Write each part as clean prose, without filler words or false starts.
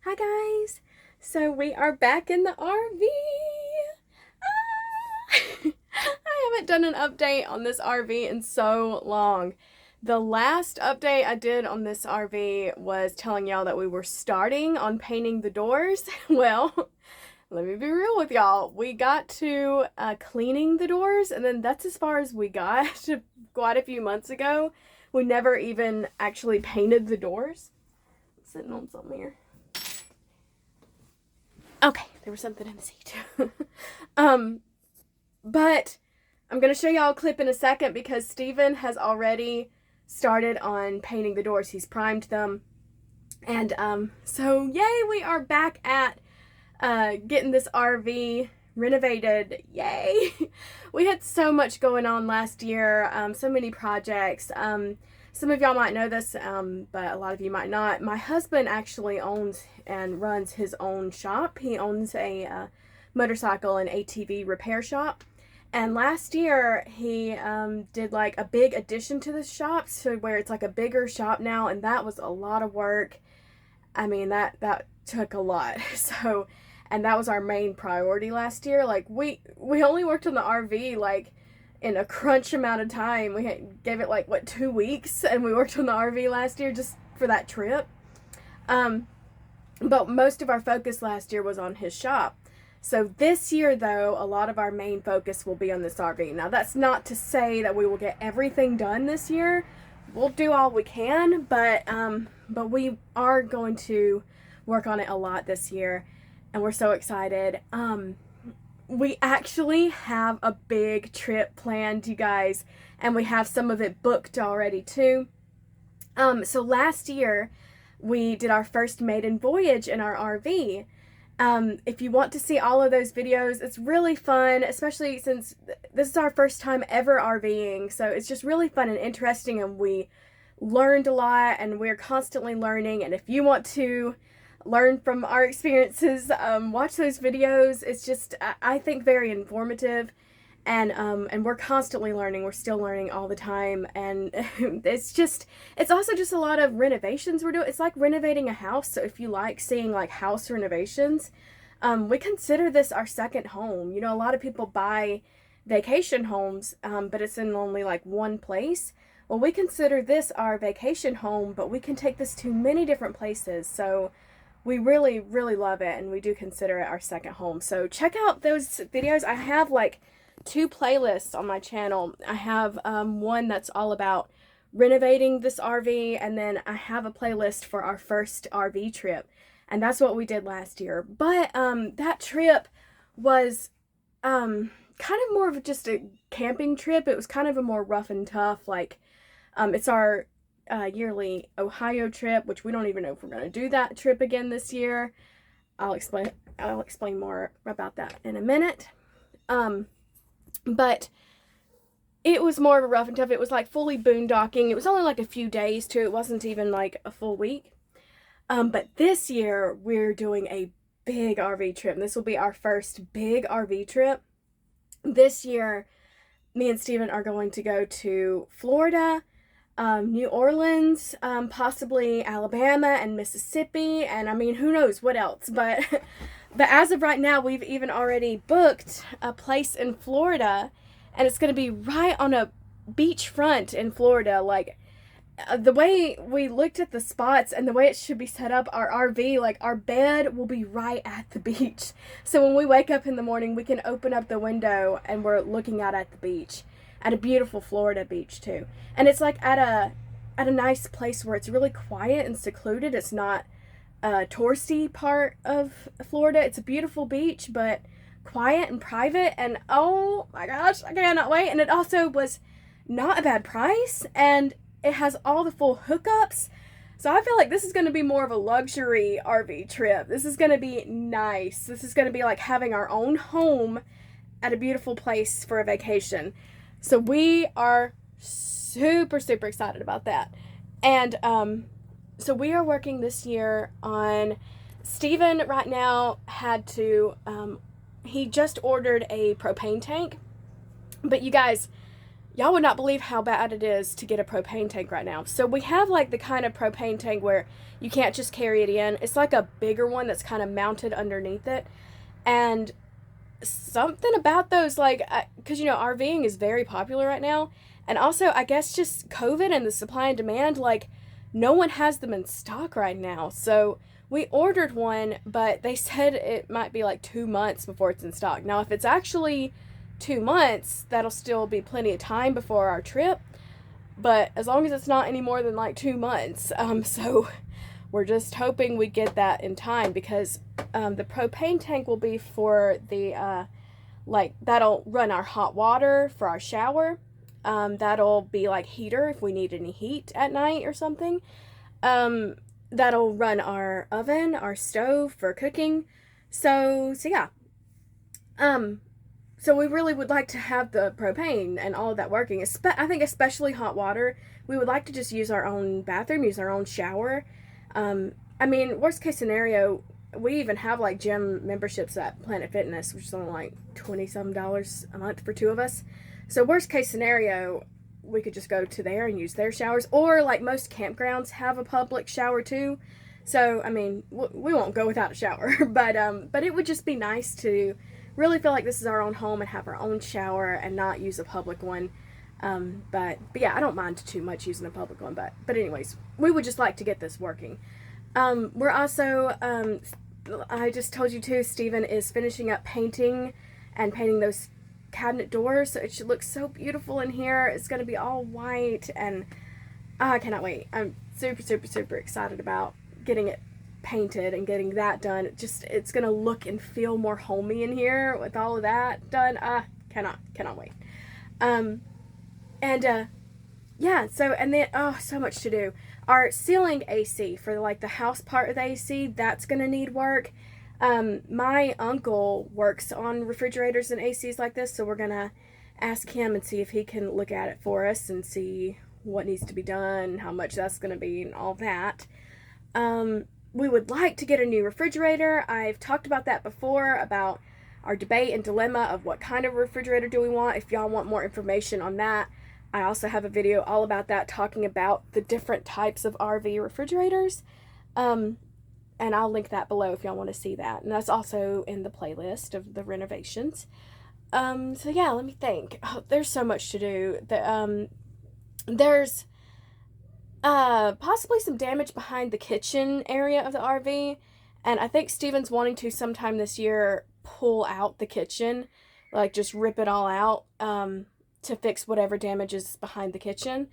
Hi guys! So we are back in the RV! I haven't done an update on this RV in so long. The last update I did on this RV was telling y'all that we were starting on painting the doors. Well, let me be real with y'all. We got to cleaning the doors, and then that's as far as we got quite a few months ago. We never even actually painted the doors. I'm sitting on something here. Okay, there was something in the seat. But I'm going to show y'all a clip in a second because Steven has already started on painting the doors. He's primed them. And so yay, we are back at getting this RV renovated. Yay! We had so much going on last year, so many projects. Some of y'all might know this, but a lot of you might not. My husband actually owns and runs his own shop. He owns a motorcycle and ATV repair shop. And last year, he did like a big addition to the shop, so where it's like a bigger shop now, and that was a lot of work. I mean, that took a lot. So, and that was our main priority last year. Like, we only worked on the RV, like, in a crunch amount of time. We gave it like, what, 2 weeks, and we worked on the RV last year just for that trip. But most of our focus last year was on his shop. So this year, though, a lot of our main focus will be on this RV. Now, that's not to say that we will get everything done this year. We'll do all we can, but we are going to work on it a lot this year, and we're so excited. We actually have a big trip planned, you guys, and we have some of it booked already too. So last year we did our first maiden voyage in our RV. If you want to see all of those videos, it's really fun, especially since this is our first time ever RVing. So it's just really fun and interesting, and we learned a lot, and we're constantly learning. And if you want to learn from our experiences, watch those videos. It's just, I think, very informative, and we're constantly learning. We're still learning all the time, and it's also just a lot of renovations we're doing. It's like renovating a house. So if you like seeing like house renovations, we consider this our second home. You know, a lot of people buy vacation homes, but it's in only like one place. Well, we consider this our vacation home, but we can take this to many different places. So we really, really love it, and we do consider it our second home. So check out those videos. I have like 2 playlists on my channel. I have one that's all about renovating this RV, and then I have a playlist for our first RV trip, and that's what we did last year. But that trip was kind of more of just a camping trip. It was kind of a more rough and tough, like it's our yearly Ohio trip, which we don't even know if we're going to do that trip again this year. I'll explain more about that in a minute. But it was more of a rough and tough. It was like fully boondocking. It was only like a few days too. It wasn't even like a full week. But this year we're doing a big RV trip. And this will be our first big RV trip. This year, me and Steven are going to go to Florida, New Orleans, possibly Alabama and Mississippi, and I mean, who knows what else, but as of right now, we've even already booked a place in Florida, and it's going to be right on a beachfront in Florida. Like, the way we looked at the spots and the way it should be set up, our RV, like our bed will be right at the beach. So when we wake up in the morning, we can open up the window and we're looking out at the beach. At a beautiful Florida beach too. And it's like at a nice place where it's really quiet and secluded. It's not a touristy part of Florida. It's a beautiful beach, but quiet and private, and oh my gosh, I cannot wait. And it also was not a bad price, and it has all the full hookups. So I feel like this is going to be more of a luxury RV trip. This is going to be nice. This is going to be like having our own home at a beautiful place for a vacation. So we are super, super excited about that. And so we are working this year on, Steven right now had to, he just ordered a propane tank. But you guys, y'all would not believe how bad it is to get a propane tank right now. So we have like the kind of propane tank where you can't just carry it in. It's like a bigger one that's kind of mounted underneath it. And something about those, like, because, RVing is very popular right now. And also, I guess just COVID and the supply and demand, like, no one has them in stock right now. So we ordered one, but they said it might be like 2 months before it's in stock. Now, if it's actually 2 months, that'll still be plenty of time before our trip. But as long as it's not any more than like 2 months, so we're just hoping we get that in time, because the propane tank will be for the that'll run our hot water for our shower. That'll be like heater if we need any heat at night or something. That'll run our oven, our stove for cooking. So yeah. So we really would like to have the propane and all of that working. I think especially hot water. We would like to just use our own bathroom, use our own shower. I mean, worst case scenario, we even have like gym memberships at Planet Fitness, which is only like $20-some a month for 2 of us. So worst case scenario, we could just go to there and use their showers. Or like most campgrounds have a public shower too. So, I mean, we won't go without a shower. But it would just be nice to really feel like this is our own home and have our own shower and not use a public one. But yeah, I don't mind too much using a public one. But anyways, we would just like to get this working. We're also, I just told you too, Steven is finishing up painting those cabinet doors, so it should look so beautiful in here. It's going to be all white, and I cannot wait. I'm super, super, super excited about getting it painted and getting that done. It's going to look and feel more homey in here with all of that done. Cannot wait. Yeah, so, and then, so much to do. Our ceiling AC for like the house part of the AC, that's going to need work. My uncle works on refrigerators and ACs like this, so we're going to ask him and see if he can look at it for us and see what needs to be done, how much that's going to be, and all that. We would like to get a new refrigerator. I've talked about that before, about our debate and dilemma of what kind of refrigerator do we want. If y'all want more information on that, I also have a video all about that, talking about the different types of RV refrigerators. And I'll link that below if y'all want to see that. And that's also in the playlist of the renovations. So yeah, let me think. There's so much to do. There's possibly some damage behind the kitchen area of the RV. And I think Steven's wanting to sometime this year pull out the kitchen. Like just rip it all out to fix whatever damage is behind the kitchen.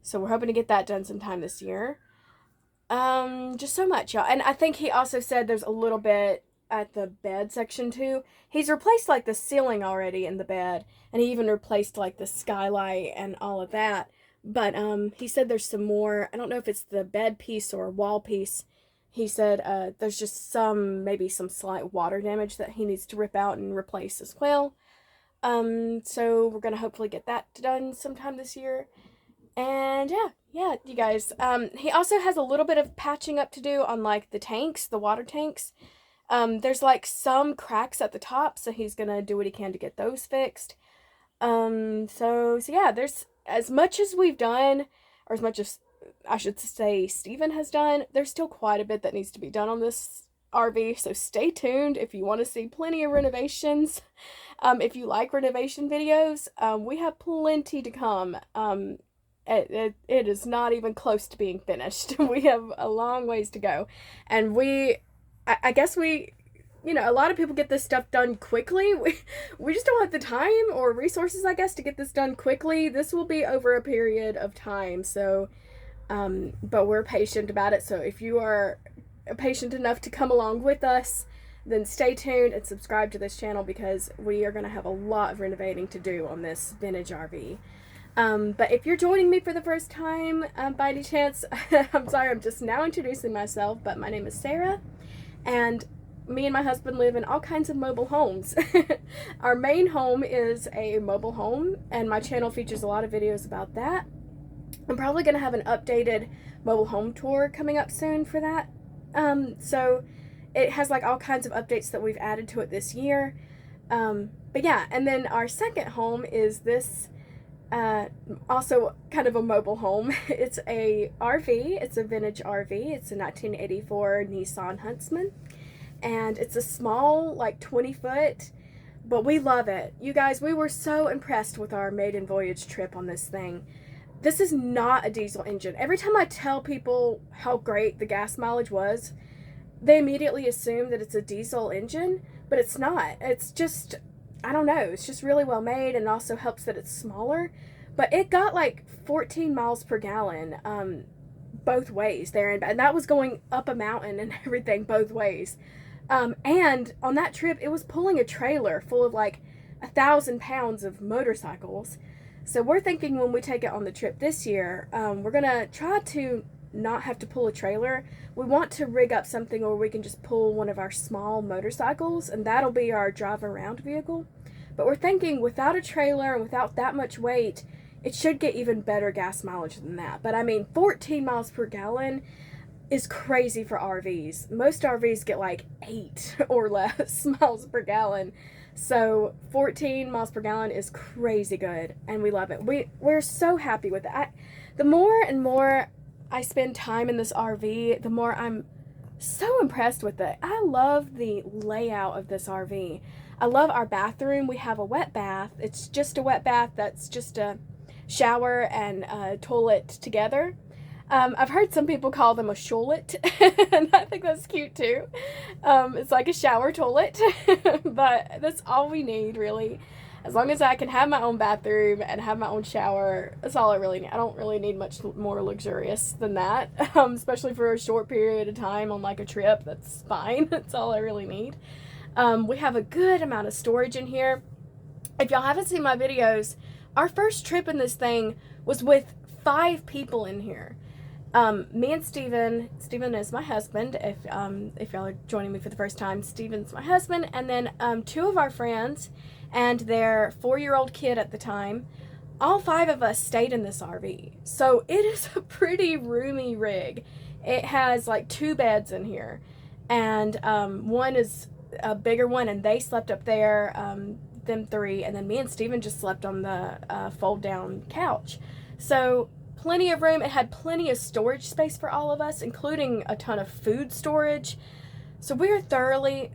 So we're hoping to get that done sometime this year. Just so much, y'all. And I think he also said there's a little bit at the bed section too. He's replaced like the ceiling already in the bed, and he even replaced like the skylight and all of that. But he said there's some more. I don't know if it's the bed piece or wall piece. He said there's just maybe some slight water damage that he needs to rip out and replace as well. So we're gonna hopefully get that done sometime this year. And yeah, you guys. He also has a little bit of patching up to do on like the tanks, the water tanks. There's like some cracks at the top, so he's gonna do what he can to get those fixed. So yeah, there's as much as we've done, or as much as I should say Steven has done, there's still quite a bit that needs to be done on this RV, so stay tuned if you want to see plenty of renovations. If you like renovation videos, we have plenty to come. It is not even close to being finished. We have a long ways to go. And I guess a lot of people get this stuff done quickly. We just don't have the time or resources, I guess, to get this done quickly. This will be over a period of time, so, but we're patient about it. So if you are patient enough to come along with us, then stay tuned and subscribe to this channel, because we are going to have a lot of renovating to do on this vintage RV. But if you're joining me for the first time, by any chance, I'm sorry, I'm just now introducing myself, but my name is Sarah, and me and my husband live in all kinds of mobile homes. Our main home is a mobile home, and my channel features a lot of videos about that. I'm probably going to have an updated mobile home tour coming up soon for that. So it has like all kinds of updates that we've added to it this year. But yeah, and then our second home is this Also kind of a mobile home. It's a RV. It's a vintage RV. It's a 1984 Nissan Huntsman. And it's a small, like 20-foot, but we love it. You guys, we were so impressed with our maiden voyage trip on this thing. This is not a diesel engine. Every time I tell people how great the gas mileage was, they immediately assume that it's a diesel engine, but it's not. It's just, I don't know, it's just really well made, and also helps that it's smaller. But it got like 14 miles per gallon both ways there, and that was going up a mountain and everything both ways. And on that trip, it was pulling a trailer full of like 1,000 pounds of motorcycles. So we're thinking when we take it on the trip this year, we're gonna try to not have to pull a trailer. We want to rig up something where we can just pull one of our small motorcycles, and that'll be our drive around vehicle. But we're thinking without a trailer and without that much weight, it should get even better gas mileage than that. But I mean, 14 miles per gallon is crazy for RVs. Most RVs get like 8 or less miles per gallon. So 14 miles per gallon is crazy good, and we love it. We're so happy with it. The more and more I spend time in this RV, the more I'm so impressed with it. I love the layout of this RV. I love our bathroom. We have a wet bath. It's just a wet bath that's just a shower and a toilet together. I've heard some people call them a sholet, and I think that's cute too. It's like a shower toilet, but that's all we need, really. As long as I can have my own bathroom and have my own shower, that's all I really need. I don't really need much more luxurious than that, especially for a short period of time on like a trip. That's fine. That's all I really need. We have a good amount of storage in here. If y'all haven't seen my videos, our first trip in this thing was with 5 people in here. Me and Steven is my husband, if y'all are joining me for the first time. Steven's my husband, and then 2 of our friends and their 4-year-old kid at the time. All 5 of us stayed in this RV. So it is a pretty roomy rig. It has like 2 beds in here, and one is a bigger one, and they slept up there, them 3, and then me and Steven just slept on the fold down couch. So plenty of room. It had plenty of storage space for all of us, including a ton of food storage. So we're thoroughly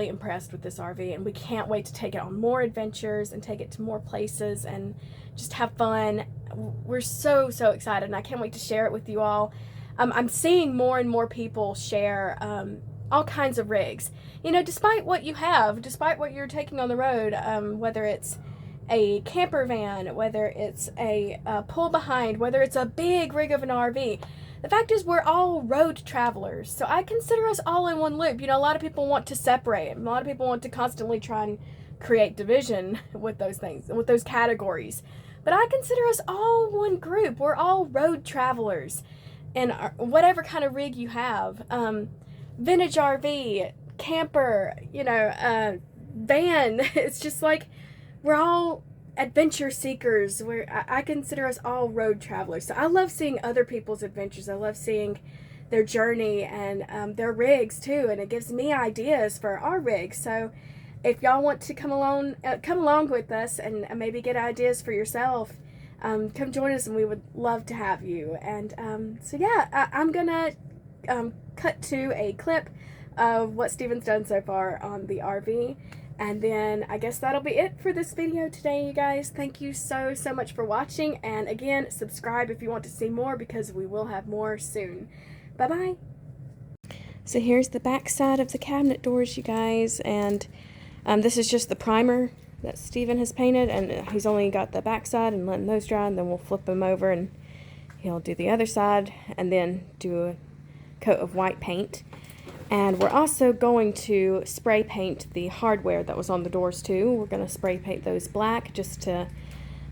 impressed with this RV, and we can't wait to take it on more adventures and take it to more places and just have fun. We're so excited, and I can't wait to share it with you all. I'm seeing more and more people share all kinds of rigs. You know, despite what you have, despite what you're taking on the road, whether it's a camper van, whether it's a pull behind, whether it's a big rig of an RV. The fact is, we're all road travelers, so I consider us all in one loop. You know, a lot of people want to separate. A lot of people want to constantly try and create division with those things, with those categories. But I consider us all one group. We're all road travelers, and whatever kind of rig you have, vintage RV, camper, you know, van. It's just like we're all adventure seekers. I consider us all road travelers. So I love seeing other people's adventures. I love seeing their journey and their rigs too, and it gives me ideas for our rigs. So if y'all want to come along with us and maybe get ideas for yourself, come join us, and we would love to have you. And so yeah, I'm gonna cut to a clip of what Steven's done so far on the RV. And then I guess that'll be it for this video today, you guys. Thank you so much for watching. And again, subscribe if you want to see more, because we will have more soon. Bye-bye. So here's the back side of the cabinet doors, you guys. And this is just the primer that Steven has painted. And he's only got the back side and letting those dry. And then we'll flip them over and he'll do the other side. And then do a coat of white paint. And we're also going to spray paint the hardware that was on the doors too. We're going to spray paint those black just to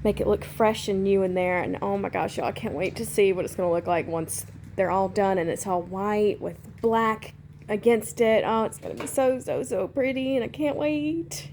make it look fresh and new in there. And oh my gosh, y'all, I can't wait to see what it's going to look like once they're all done and it's all white with black against it. Oh, it's going to be so pretty, and I can't wait.